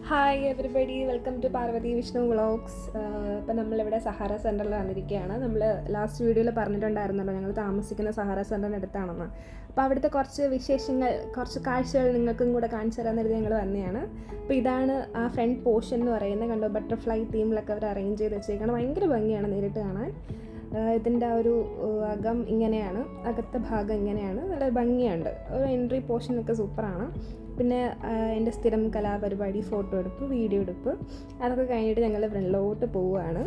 Hi everybody, welcome to Parvathi Vishnu vlogs. ഇപ്പം നമ്മളിവിടെ സഹാര സെൻറ്ററിൽ വന്നിരിക്കുകയാണ്. നമ്മൾ ലാസ്റ്റ് വീഡിയോയിൽ പറഞ്ഞിട്ടുണ്ടായിരുന്നല്ലോ ഞങ്ങൾ താമസിക്കുന്ന സഹാര സെൻറ്ററിൻ്റെ അടുത്താണെന്ന്. അപ്പോൾ അവിടുത്തെ കുറച്ച് വിശേഷങ്ങൾ, കുറച്ച് കാഴ്ചകൾ നിങ്ങൾക്കും കൂടെ കാണിച്ചു തരാമെന്ന് കരുതി ഞങ്ങൾ വന്നതാണ്. അപ്പോൾ ഇതാണ് ആ ഫ്രണ്ട് പോർഷൻ എന്ന് പറയുന്നത്. കണ്ടോ, ബട്ടർഫ്ലൈ തീമിലൊക്കെ അവർ അറേഞ്ച് ചെയ്ത് വെച്ചേക്കാണ്. ഭയങ്കര ഭംഗിയാണ് നേരിട്ട് കാണാൻ. ഇതിൻ്റെ ആ ഒരു അകം ഇങ്ങനെയാണ്, അകത്തെ ഭാഗം ഇങ്ങനെയാണ്, നല്ല ഭംഗിയുണ്ട്. ഒരു എൻട്രി പോർഷനൊക്കെ സൂപ്പറാണ്. പിന്നെ എൻ്റെ സ്ഥിരം കലാപരിപാടി, ഫോട്ടോ എടുപ്പ്, വീഡിയോ എടുപ്പ്, അതൊക്കെ കഴിഞ്ഞിട്ട് ഞങ്ങൾ ഫ്രണ്ടിലോട്ട് പോവുകയാണ്.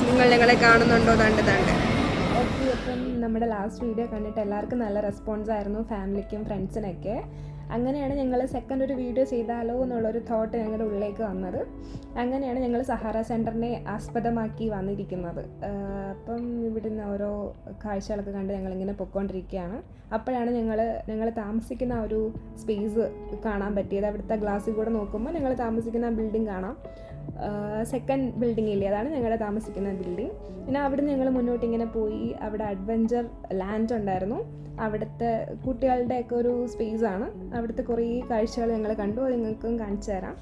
നിങ്ങൾ ഞങ്ങളെ കാണുന്നുണ്ടോ? തണ്ട് ഓക്കെ. അപ്പം നമ്മുടെ ലാസ്റ്റ് വീഡിയോ കണ്ടിട്ട് എല്ലാവർക്കും നല്ല റെസ്പോൺസ് ആയിരുന്നു, ഫാമിലിക്കും ഫ്രണ്ട്സിനൊക്കെ. അങ്ങനെയാണ് ഞങ്ങൾ സെക്കൻഡ് ഒരു വീഡിയോ ചെയ്താലോ എന്നുള്ളൊരു തോട്ട് ഞങ്ങളുടെ ഉള്ളിലേക്ക് വന്നത്. അങ്ങനെയാണ് ഞങ്ങൾ സഹാര സെൻറ്ററിനെ ആസ്പദമാക്കി വന്നിരിക്കുന്നത്. അപ്പം ഇവിടുന്ന് ഓരോ കാഴ്ചകളൊക്കെ കണ്ട് ഞങ്ങളിങ്ങനെ പൊയ്ക്കൊണ്ടിരിക്കുകയാണ്. അപ്പോഴാണ് ഞങ്ങൾ താമസിക്കുന്ന ഒരു സ്പേസ് കാണാൻ പറ്റിയത്. അവിടുത്തെ ഗ്ലാസ്സിൽ കൂടെ നോക്കുമ്പോൾ ഞങ്ങൾ താമസിക്കുന്ന ബിൽഡിംഗ് കാണാം. സെക്കൻഡ് ബിൽഡിംഗ് ഇല്ലേ, അതാണ് ഞങ്ങളുടെ താമസിക്കുന്ന ബിൽഡിംഗ്. പിന്നെ അവിടുന്ന് ഞങ്ങൾ മുന്നോട്ട് ഇങ്ങനെ പോയി. അവിടെ അഡ്വഞ്ചർ ലാൻഡ് ഉണ്ടായിരുന്നു. അവിടുത്തെ കുട്ടികളുടെയൊക്കെ ഒരു സ്പേസാണ്. അവിടുത്തെ കുറേ കാഴ്ചകൾ ഞങ്ങൾ കണ്ടു. അത് നിങ്ങൾക്കും കാണിച്ചു തരാം.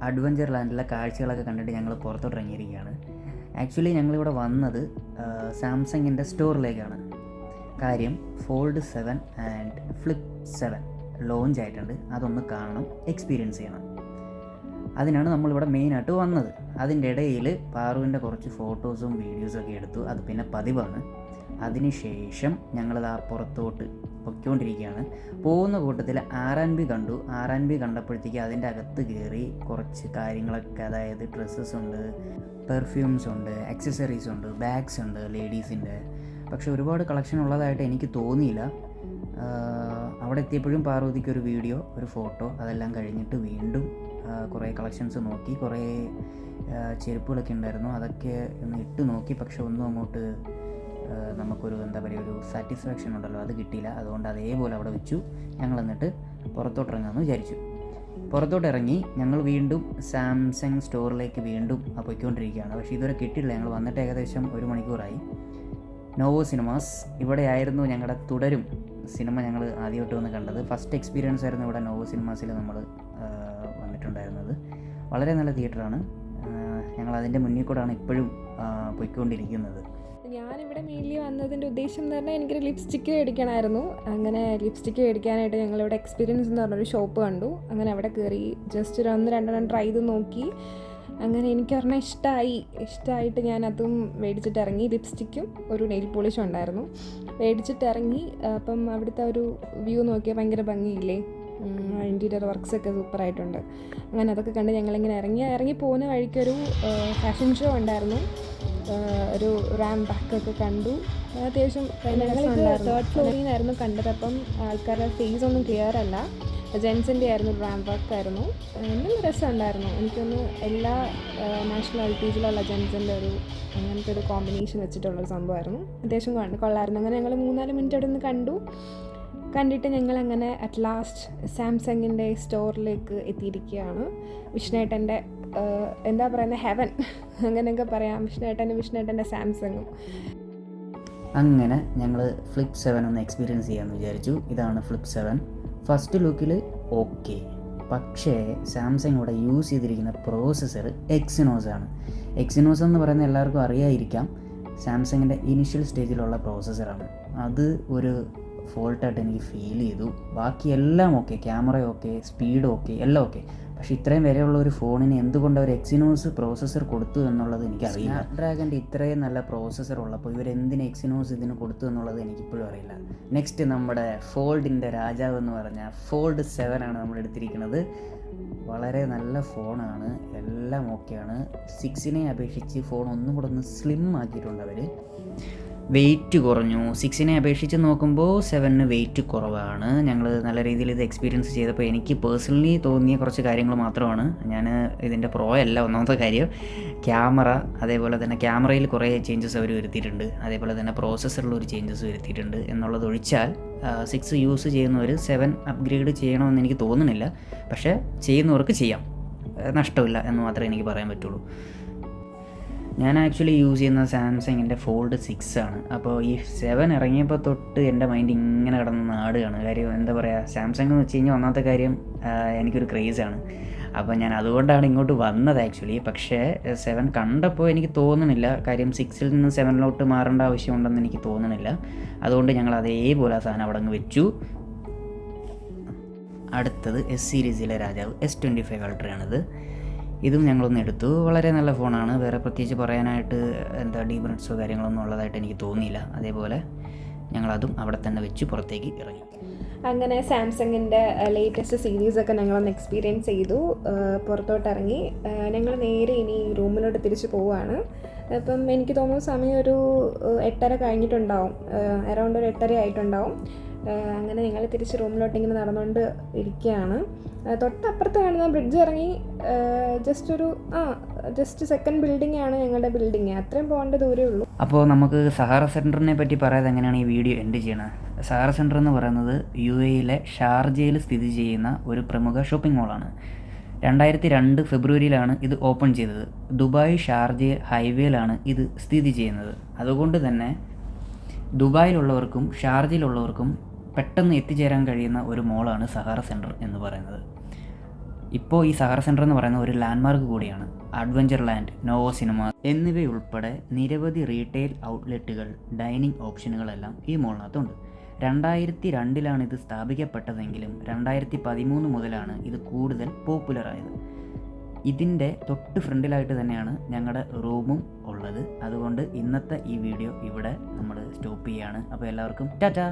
അഡ്വഞ്ചർ ലാൻഡിലെ കാഴ്ചകളൊക്കെ കണ്ടിട്ട് ഞങ്ങൾ പുറത്തോട്ട് ഇറങ്ങിയിരിക്കുകയാണ്. ആക്ച്വലി ഞങ്ങളിവിടെ വന്നത് സാംസങ്ങിൻ്റെ സ്റ്റോറിലേക്കാണ്. കാര്യം ഫോൾഡ് 7 ആൻഡ് ഫ്ലിപ്പ് 7 ലോഞ്ച് ആയിട്ടുണ്ട്. അതൊന്ന് കാണണം, എക്സ്പീരിയൻസ് ചെയ്യണം. അതിനാണ് നമ്മളിവിടെ മെയിനായിട്ട് വന്നത്. അതിൻ്റെ ഇടയിൽ പാറുവിൻ്റെ കുറച്ച് ഫോട്ടോസും വീഡിയോസൊക്കെ എടുത്തു. അത് പിന്നെ പതിവാണ്. അതിനുശേഷം ഞങ്ങളത് പുറത്തോട്ട് പൊയ്ക്കൊണ്ടിരിക്കുകയാണ്. പോകുന്ന കൂട്ടത്തിൽ R&B കണ്ടു. R&B കണ്ടപ്പോഴത്തേക്ക് അതിൻ്റെ അകത്ത് കയറി കുറച്ച് കാര്യങ്ങളൊക്കെ, അതായത് ഡ്രസ്സസ് ഉണ്ട്, പെർഫ്യൂംസ് ഉണ്ട്, ആക്സസറീസ് ഉണ്ട്, ബാഗ്സ് ഉണ്ട് ലേഡീസിൻ്റെ. പക്ഷെ ഒരുപാട് കളക്ഷൻ ഉള്ളതായിട്ട് എനിക്ക് തോന്നിയില്ല. അവിടെ എത്തിയപ്പോഴും പാർവതിക്ക് ഒരു വീഡിയോ, ഒരു ഫോട്ടോ, അതെല്ലാം കഴിഞ്ഞിട്ട് വീണ്ടും കുറേ കളക്ഷൻസ് നോക്കി. കുറേ ചെരുപ്പുകളൊക്കെ ഉണ്ടായിരുന്നു, അതൊക്കെ ഒന്ന് ഇട്ട് നോക്കി. പക്ഷെ ഒന്നും അങ്ങോട്ട് നമുക്കൊരു എന്താ പറയുക, ഒരു സാറ്റിസ്ഫാക്ഷൻ ഉണ്ടല്ലോ, അത് കിട്ടിയില്ല. അതുകൊണ്ട് അതേപോലെ അവിടെ വെച്ചു. ഞങ്ങൾ എന്നിട്ട് പുറത്തോട്ടിറങ്ങാമെന്ന് വിചാരിച്ചു. പുറത്തോട്ടിറങ്ങി ഞങ്ങൾ വീണ്ടും സാംസങ് സ്റ്റോറിലേക്ക് വീണ്ടും പോയിക്കൊണ്ടിരിക്കുകയാണ്. പക്ഷേ ഇതുവരെ കിട്ടിയില്ല. ഞങ്ങൾ വന്നിട്ട് ഏകദേശം 1 മണിക്കൂറായി. നോവോ സിനിമാസ് ഇവിടെയായിരുന്നു ഞങ്ങളുടെ തുടരും സിനിമ ഞങ്ങൾ ആദ്യമായിട്ട് വന്ന് കണ്ടത്. ഫസ്റ്റ് എക്സ്പീരിയൻസ് ആയിരുന്നു ഇവിടെ നോവോ സിനിമാസിൽ നമ്മൾ വന്നിട്ടുണ്ടായിരുന്നത്. വളരെ നല്ല തിയേറ്ററാണ്. ഞങ്ങൾ അതിൻ്റെ മുന്നിൽ കൂടെയാണ് ഇപ്പോഴും പോയിക്കൊണ്ടിരിക്കുന്നത്. ഞാനിവിടെ മെയിൻലി വന്നതിൻ്റെ ഉദ്ദേശം എന്ന് പറഞ്ഞാൽ എനിക്കൊരു ലിപ്സ്റ്റിക്ക് മേടിക്കണമായിരുന്നു. അങ്ങനെ ലിപ്സ്റ്റിക്ക് മേടിക്കാനായിട്ട് ഞങ്ങളിവിടെ എക്സ്പീരിയൻസ് എന്ന് പറഞ്ഞൊരു ഷോപ്പ് കണ്ടു. അങ്ങനെ അവിടെ കയറി ജസ്റ്റ് ഒരു 1-2 ട്രൈ ചെയ്ത് നോക്കി. അങ്ങനെ എനിക്ക് ഒരെണ്ണം ഇഷ്ടമായിട്ട് ഞാൻ അതും മേടിച്ചിട്ട് ഇറങ്ങി. ലിപ്സ്റ്റിക്കും ഒരു നെയിൽ പോളിഷും ഉണ്ടായിരുന്നു. മേടിച്ചിട്ട് ഇറങ്ങി. അപ്പം അവിടുത്തെ ഒരു വ്യൂ നോക്കിയാൽ ഭയങ്കര ഭംഗിയില്ലേ, ഇൻറ്റീരിയർ വർക്ക്സൊക്കെ സൂപ്പറായിട്ടുണ്ട്. അങ്ങനെ അതൊക്കെ കണ്ട് ഞങ്ങളിങ്ങനെ ഇറങ്ങി പോകുന്ന വഴിക്കൊരു ഫാഷൻ ഷോ ഉണ്ടായിരുന്നു. ഒരു റാം ബാക്കൊക്കെ കണ്ടു. അത്യാവശ്യം തേർഡ് ഫ്ലോറിൽ നിന്നായിരുന്നു കണ്ടത്. അപ്പം ആൾക്കാരുടെ ഫേസ് ഒന്നും ക്ലിയർ അല്ല. ജെൻസിൻ്റെ ആയിരുന്നു, റാം ബാക്കായിരുന്നു. നല്ല രസമുണ്ടായിരുന്നു. എനിക്കൊന്ന് എല്ലാ നാഷണാലിറ്റീസിലുള്ള ജെൻസിൻ്റെ ഒരു അങ്ങനത്തെ ഒരു കോമ്പിനേഷൻ വെച്ചിട്ടുള്ളൊരു സംഭവമായിരുന്നു. അത്യാവശ്യം കൊള്ളായിരുന്നു. അങ്ങനെ ഞങ്ങൾ 3-4 മിനിറ്റ് അവിടെ നിന്ന് കണ്ടിട്ട് ഞങ്ങളങ്ങനെ അറ്റ് ലാസ്റ്റ് സാംസങ്ങിൻ്റെ സ്റ്റോറിലേക്ക് എത്തിയിരിക്കുകയാണ്. വിഷ്ണുവേട്ടൻ്റെ എന്താ പറയുന്നത്, ഹെവൻ അങ്ങനെയൊക്കെ പറയാം. വിഷ്ണുവേട്ടൻ്റെ സാംസങ്ങും. അങ്ങനെ ഞങ്ങൾ ഫ്ലിപ്പ് 7 ഒന്ന് എക്സ്പീരിയൻസ് ചെയ്യാമെന്ന് വിചാരിച്ചു. ഇതാണ് ഫ്ലിപ്പ് 7 ഫസ്റ്റ് ലുക്കിൽ ഓക്കെ, പക്ഷേ സാംസങ് ഇവിടെ യൂസ് ചെയ്തിരിക്കുന്ന പ്രോസസ്സർ എക്സിനോസ് ആണ്. എക്സിനോസ് എന്ന് പറയുന്നത് എല്ലാവർക്കും അറിയാതിരിക്കാം, സാംസങ്ങിൻ്റെ ഇനിഷ്യൽ സ്റ്റേജിലുള്ള പ്രോസസ്സറാണ്. അത് ഒരു ഫോൾട്ടായിട്ട് എനിക്ക് ഫീൽ ചെയ്തു. ബാക്കി എല്ലാം okay, camera okay, speed okay, എല്ലാം ഓക്കെ. പക്ഷേ ഇത്രയും വരെയുള്ള ഒരു ഫോണിന് എന്തുകൊണ്ട് അവർ എക്സിനോസ് പ്രോസസ്സർ കൊടുത്തു എന്നുള്ളത് എനിക്കറിയില്ല. സ്നാപ്ഡ്രാഗൻ്റെ ഇത്രയും നല്ല പ്രോസസ്സർ ഉള്ളപ്പോൾ ഇവരെന്തിന് എക്സിനോസ് ഇതിന് കൊടുത്തു എന്നുള്ളത് എനിക്കിപ്പോഴും അറിയില്ല. നെക്സ്റ്റ് നമ്മുടെ ഫോൾഡിൻ്റെ രാജാവ് എന്ന് പറഞ്ഞാൽ ഫോൾഡ് 7 ആണ് നമ്മൾ എടുത്തിരിക്കുന്നത്. വളരെ നല്ല ഫോണാണ്, എല്ലാം ഓക്കെയാണ്. 6നെ അപേക്ഷിച്ച് ഫോൺ ഒന്നും കൂടെ ഒന്ന് സ്ലിം ആക്കിയിട്ടുണ്ട് അവർ. വെയിറ്റ് കുറഞ്ഞു. 6നെ അപേക്ഷിച്ച് നോക്കുമ്പോൾ 7ന് വെയിറ്റ് കുറവാണ്. ഞങ്ങൾ നല്ല രീതിയിൽ ഇത് എക്സ്പീരിയൻസ് ചെയ്തപ്പോൾ എനിക്ക് പേഴ്സണലി തോന്നിയ കുറച്ച് കാര്യങ്ങൾ മാത്രമാണ്. ഞാൻ ഇതിൻ്റെ പ്രോ അല്ല. ഒന്നാമത്തെ കാര്യം ക്യാമറ, അതേപോലെ തന്നെ ക്യാമറയിൽ കുറേ ചേഞ്ചസ് അവർ വരുത്തിയിട്ടുണ്ട്. അതേപോലെ തന്നെ പ്രോസസ്സറിൽ ഒരു ചേഞ്ചസ് വരുത്തിയിട്ടുണ്ട് എന്നുള്ളത് ഒഴിച്ചാൽ 6 യൂസ് ചെയ്യുന്നവർ 7 അപ്ഗ്രേഡ് ചെയ്യണമെന്ന് എനിക്ക് തോന്നുന്നില്ല. പക്ഷേ ചെയ്യുന്നവർക്ക് ചെയ്യാം, നഷ്ടമില്ല എന്ന് മാത്രമേ എനിക്ക് പറയാൻ പറ്റുള്ളൂ. ഞാൻ ആക്ച്വലി യൂസ് ചെയ്യുന്ന സാംസങ്ങിൻ്റെ ഫോൾഡ് 6 ആണ്. അപ്പോൾ ഈ 7 ഇറങ്ങിയപ്പോൾ തൊട്ട് എൻ്റെ മൈൻഡ് ഇങ്ങനെ കിടന്ന് നാടുകയാണ്. കാര്യം എന്താ പറയുക, സാംസങ് എന്ന് വെച്ച് കഴിഞ്ഞാൽ ഒന്നാമത്തെ കാര്യം എനിക്കൊരു ക്രേസാണ്. അപ്പോൾ ഞാൻ അതുകൊണ്ടാണ് ഇങ്ങോട്ട് വന്നത് ആക്ച്വലി. പക്ഷേ 7 കണ്ടപ്പോൾ എനിക്ക് തോന്നുന്നില്ല, കാര്യം 6ൽ നിന്ന് 7ലോട്ട് മാറേണ്ട ആവശ്യമുണ്ടെന്ന് എനിക്ക് തോന്നുന്നില്ല. അതുകൊണ്ട് ഞങ്ങൾ അതേപോലെ ആ സാധനം അവിടെ അങ്ങ് വെച്ചു. അടുത്തത് S സീരീസിലെ രാജാവ് S25 അൾട്രയാണിത്. ഇതും ഞങ്ങളൊന്ന് എടുത്തു. വളരെ നല്ല ഫോണാണ്. വേറെ പ്രത്യേകിച്ച് പറയാനായിട്ട് ഡീമെറിറ്റ്സോ കാര്യങ്ങളൊന്നും ഉള്ളതായിട്ട് എനിക്ക് തോന്നിയില്ല. അതേപോലെ ഞങ്ങളതും അവിടെ തന്നെ വെച്ച് പുറത്തേക്ക് ഇറങ്ങി. അങ്ങനെ സാംസങ്ങിൻ്റെ ലേറ്റസ്റ്റ് സീരീസൊക്കെ ഞങ്ങളൊന്ന് എക്സ്പീരിയൻസ് ചെയ്തു. പുറത്തോട്ടിറങ്ങി ഞങ്ങൾ നേരെ ഇനി റൂമിലോട്ട് തിരിച്ച് പോവുകയാണ്. അപ്പം എനിക്ക് തോന്നുന്നു സമയം ഒരു 8:30 കഴിഞ്ഞിട്ടുണ്ടാവും, അറൗണ്ട് ഒരു 8:30 ആയിട്ടുണ്ടാവും. അങ്ങനെ ഞങ്ങൾ തിരിച്ച് റൂമിലോട്ട് ഇങ്ങനെ നടന്നുകൊണ്ട് ഇരിക്കുകയാണ്. തൊട്ടപ്പുറത്ത് കാണുന്ന ബ്രിഡ്ജ് ഇറങ്ങി ജസ്റ്റ് സെക്കൻഡ് ബിൽഡിംഗ് ആണ് ഞങ്ങളുടെ ബിൽഡിങ്. അത്രയും പോകേണ്ട ദൂരമേ ഉള്ളൂ. അപ്പോൾ നമുക്ക് സഹാറ സെൻറ്ററിനെ പറ്റി പറയാതെ എങ്ങനെയാണ് ഈ വീഡിയോ എൻഡ് ചെയ്യണത്. സഹാറ സെൻറ്റർ എന്ന് പറയുന്നത് UAE ഷാർജയിൽ സ്ഥിതി ചെയ്യുന്ന ഒരു പ്രമുഖ ഷോപ്പിംഗ് മോളാണ്. 2002 ഫെബ്രുവരിയിലാണ് ഇത് ഓപ്പൺ ചെയ്തത്. ദുബായ് ഷാർജ ഹൈവേയിലാണ് ഇത് സ്ഥിതി ചെയ്യുന്നത്. അതുകൊണ്ട് തന്നെ ദുബായിലുള്ളവർക്കും ഷാർജയിലുള്ളവർക്കും പെട്ടെന്ന് എത്തിച്ചേരാൻ കഴിയുന്ന ഒരു മോളാണ് സഹാറ സെൻറ്റർ എന്ന് പറയുന്നത്. ഇപ്പോൾ ഈ സഹാറ സെൻറ്റർ എന്ന് പറയുന്ന ഒരു ലാൻഡ്മാർക്ക് കൂടിയാണ്. അഡ്വഞ്ചർ ലാൻഡ്, നോവോ സിനിമ എന്നിവയുൾപ്പെടെ നിരവധി റീറ്റെയിൽ ഔട്ട്ലെറ്റുകൾ, ഡൈനിങ് ഓപ്ഷനുകളെല്ലാം ഈ മോളിനകത്തുണ്ട്. 2002 ഇത് സ്ഥാപിക്കപ്പെട്ടതെങ്കിലും 2013 മുതലാണ് ഇത് കൂടുതൽ പോപ്പുലറായത്. ഇതിൻ്റെ തൊട്ട് ഫ്രണ്ടിലായിട്ട് തന്നെയാണ് ഞങ്ങളുടെ റൂമും ഉള്ളത്. അതുകൊണ്ട് ഇന്നത്തെ ഈ വീഡിയോ ഇവിടെ നമ്മൾ സ്റ്റോപ്പ് ചെയ്യുകയാണ്. അപ്പോൾ എല്ലാവർക്കും ടാറ്റാ.